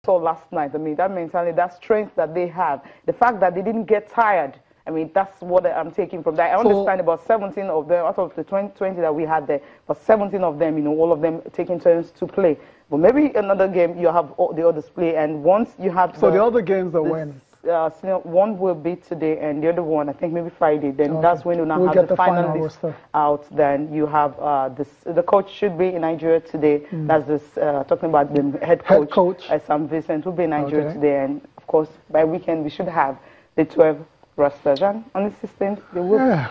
saw last night. I mean, that mentality, that strength that they have, the fact that they didn't get tired. I mean, that's what I'm taking from that. I understand about 17 of them, out of the 20 that we had there, but 17 of them, you know, all of them taking turns to play. But maybe another game you have all the others play, and once you have... So the other games are when? One will be today, and the other one, I think maybe Friday. Then that's when we'll have the final list out. Then you have the coach should be in Nigeria today. That's this talking about the head coach. Sam Vincent will be in Nigeria today, and of course by weekend we should have the 12 rosters, and on the system they will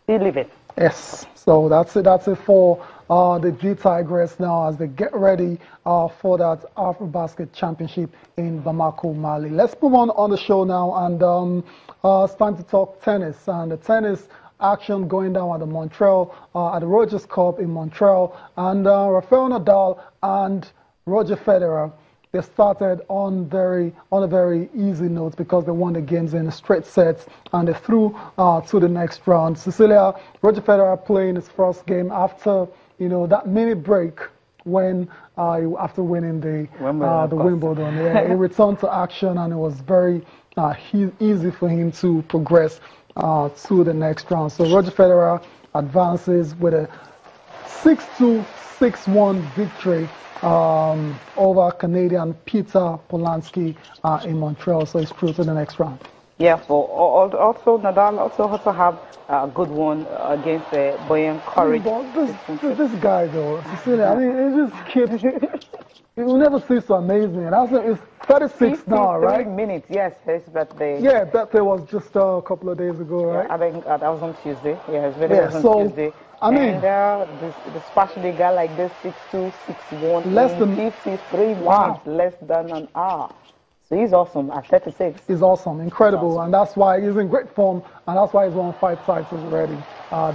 be living. Yes, so that's it. That's it for the G Tigers now as they get ready for that AfroBasket Championship in Bamako, Mali. Let's move on the show now, and it's time to talk tennis, and the tennis action going down at the Montreal, at the Rogers Cup in Montreal, and Rafael Nadal and Roger Federer. They started on a very easy note because they won the games in straight sets and they threw to the next round. Cecilia, Roger Federer playing his first game after that mini break when after winning the Wimbledon. Yeah, he returned to action and it was very easy for him to progress to the next round. So Roger Federer advances with a 6-2, 6-1 victory over Canadian Peter Polansky in Montreal, so he's through to the next round. Yeah, also Nadal also have a good one against Boyan Courage. This guy though, Cecilia, I mean, it just keeps. It will never cease to amaze me. And also, it's 36 now, right? 3 minutes, yes, his birthday. Yeah, birthday was just a couple of days ago, right? Yeah, I think that was on Tuesday. Yeah, his birthday was on Tuesday. I mean, and especially a guy like this, 6'2", 6'1", less than 53 minutes, less than an hour. So he's awesome at 36. He's awesome, incredible, awesome. And that's why he's in great form, and that's why he's won 5 titles already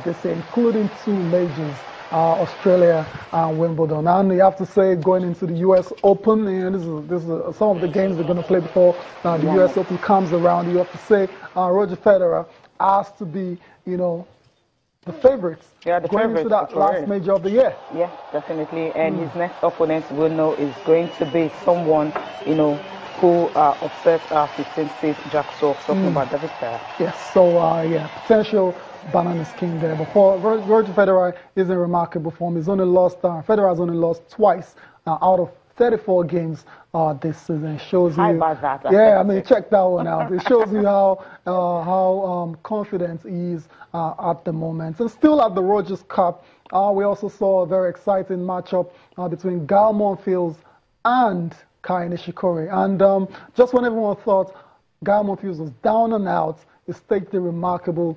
this year, including 2 majors, Australia and Wimbledon. And you have to say, going into the U.S. Open, and this is some of the games they're going to play before the U.S. Open comes around. You have to say Roger Federer has to be, the favorites going into that last major of the year. Yeah, definitely. And his next opponent, we'll know, is going to be someone, who upset 15th seed Jack Sock, talking about David Ferrer. Yes, so potential banana skin there. Before Roger Federer is in remarkable form. He's only lost. Federer has only lost twice out of 34 games this season. It shows you. How about that? Yeah, I mean, check that one out. It shows you how confident he is at the moment. And still at the Rogers Cup, we also saw a very exciting matchup between Gael Monfils and Kai Nishikori. And just when everyone thought Gael Monfils was down and out, he staged a remarkable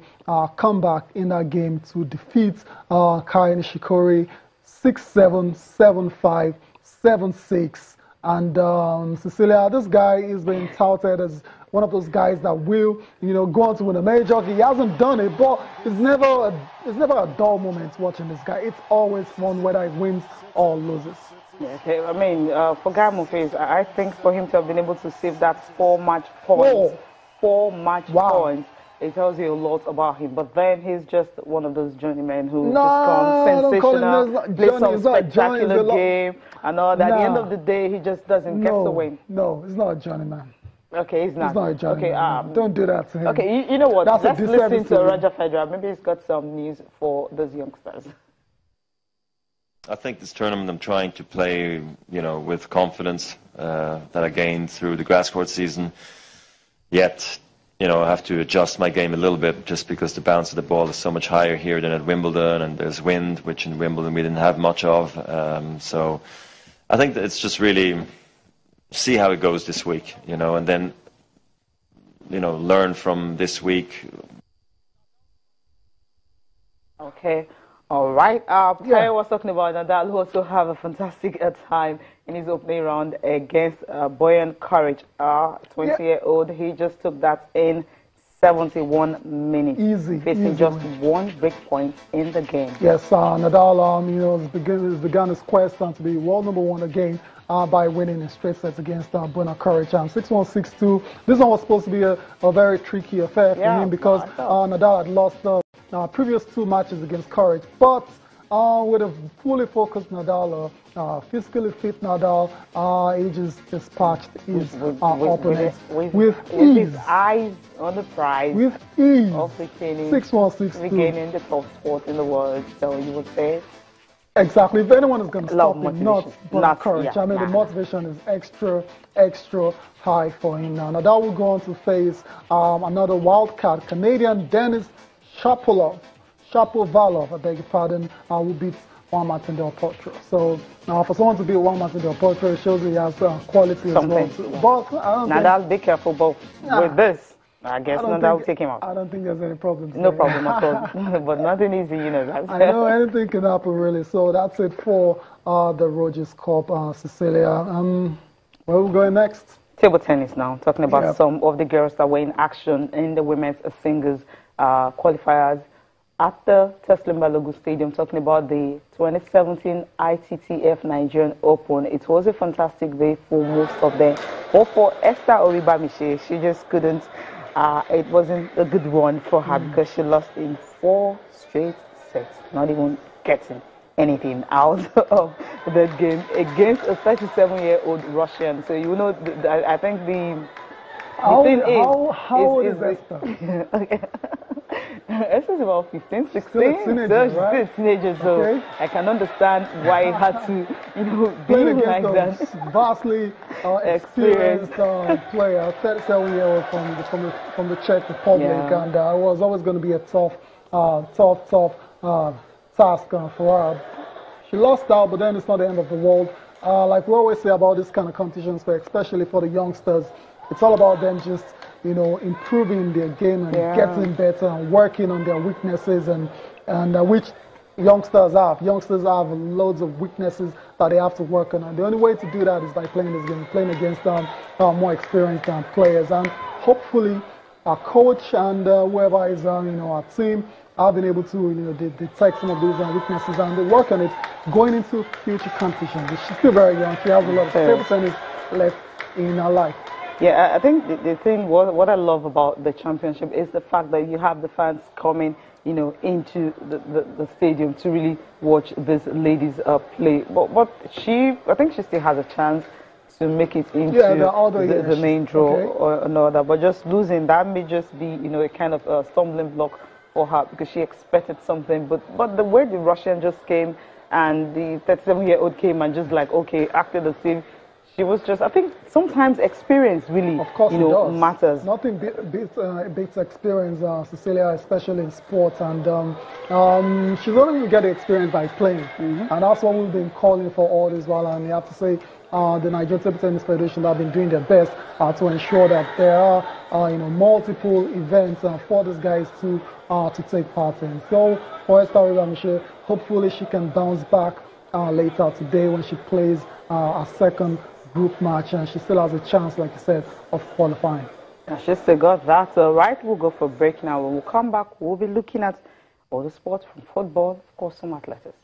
comeback in that game to defeat Kai Nishikori 6-7, 7-5, 7-6. And Cecilia, this guy is being touted as one of those guys that will, go on to win a major. He hasn't done it, but it's never a dull moment watching this guy. It's always fun whether he wins or loses. Okay, I mean, for Gael Monfils, I think for him to have been able to save that 4-match point, 4-match points, it tells you a lot about him. But then he's just one of those journeymen who just comes sensational, plays some spectacular game, and all that. At the end of the day, he just doesn't get the win. No, he's not a journeyman. Okay, he's not. He's not a journeyman. Okay, don't do that to him. Okay, you know what? Let's listen to Roger Federer. Maybe he's got some news for those youngsters. I think this tournament I'm trying to play, with confidence that I gained through the grass court season. Yet, I have to adjust my game a little bit just because the bounce of the ball is so much higher here than at Wimbledon, and there's wind, which in Wimbledon we didn't have much of. So I think that it's just really see how it goes this week, and then, learn from this week. Okay. All right. Kai was talking about Nadal, who also have a fantastic time in his opening round against Boyan Courage, 20-year-old. He just took that in 71 minutes, facing just 1 break point in the game. Yes, Nadal, has begun his quest to be world #1 again by winning in straight sets against Boyan Courage. 6-1, 6-2. This one was supposed to be a very tricky affair for him because Nadal had lost the previous 2 matches against Courage, but with a fully focused Nadal, physically fit Nadal, he just dispatched his opponent with ease. His eyes on the prize. With ease. Of retaining, 6-1, 6-2. regaining the top sport in the world, so you would say. Exactly. If anyone is going to stop him, not courage. Yeah, I mean, the motivation is extra high for him now. Nadal will go on to face another wild card, Canadian Denis Shapovalov, I beg your pardon, who beats Juan Martín del Potro. So for someone to beat Juan Martín del Potro, it shows he has quality as well. Yeah. But I don't Nadal, be careful, but with this, I guess Nadal will take him out. I don't think there's any problem. No problem at all. But nothing easy, you know. I know anything can happen, really. So that's it for the Rogers Cup, Cecilia. Where are we going next? Table tennis now. Talking about some of the girls that were in action in the women's singles qualifiers at the Teslim Balogun Stadium, talking about the 2017 ITTF Nigerian Open. It was a fantastic day for most of them. But for Esther Oribamiche, she just couldn't. It wasn't a good one for her because she lost in 4 straight sets, not even getting anything out of the game against a 37-year-old Russian. So, you know, I think the thing is... How old is Esther? Okay. Esther's about 15, 16. Still a teenager, She's still a teenager, so I can understand why it had to, you know, be like that. Vastly experienced player, 37-year-old from the Czech Republic, and it was always going to be a tough task for her. She lost out, but then it's not the end of the world. Like we always say about this kind of competitions, especially for the youngsters, it's all about them just, you know, improving their game and getting better and working on their weaknesses and which youngsters have. Youngsters have loads of weaknesses that they have to work on. And the only way to do that is by playing this game, playing against more experienced players. And hopefully our coach and whoever is you know, our team have been able to, you know, detect some of these weaknesses and they work on it going into future competitions. She's still very young. She has a lot of table tennis left in her life. Yeah, I think the thing, what I love about the championship is the fact that you have the fans coming, you know, into the stadium to really watch these ladies play. But I think she still has a chance to make it into the main draw or another. But just losing, that may just be, you know, a kind of a stumbling block for her because she expected something. But the way the Russian just came and the 37-year-old came and just like, okay, acted the same. She was just, I think sometimes experience really, of course, you know, matters. Nothing beats experience, Cecilia, especially in sports. And she's only going to get the experience by playing. And that's what we've been calling for all this while. And you have to say the Nigerian Table Tennis Federation have been doing their best to ensure that there are you know, multiple events for these guys to take part in. So for Esther Oribamiche, hopefully she can bounce back later today when she plays a second group match, and she still has a chance, like you said, of qualifying. And she still got that. Right, we'll go for a break now. When we come back, we'll be looking at all the sports from football, of course, some athletics.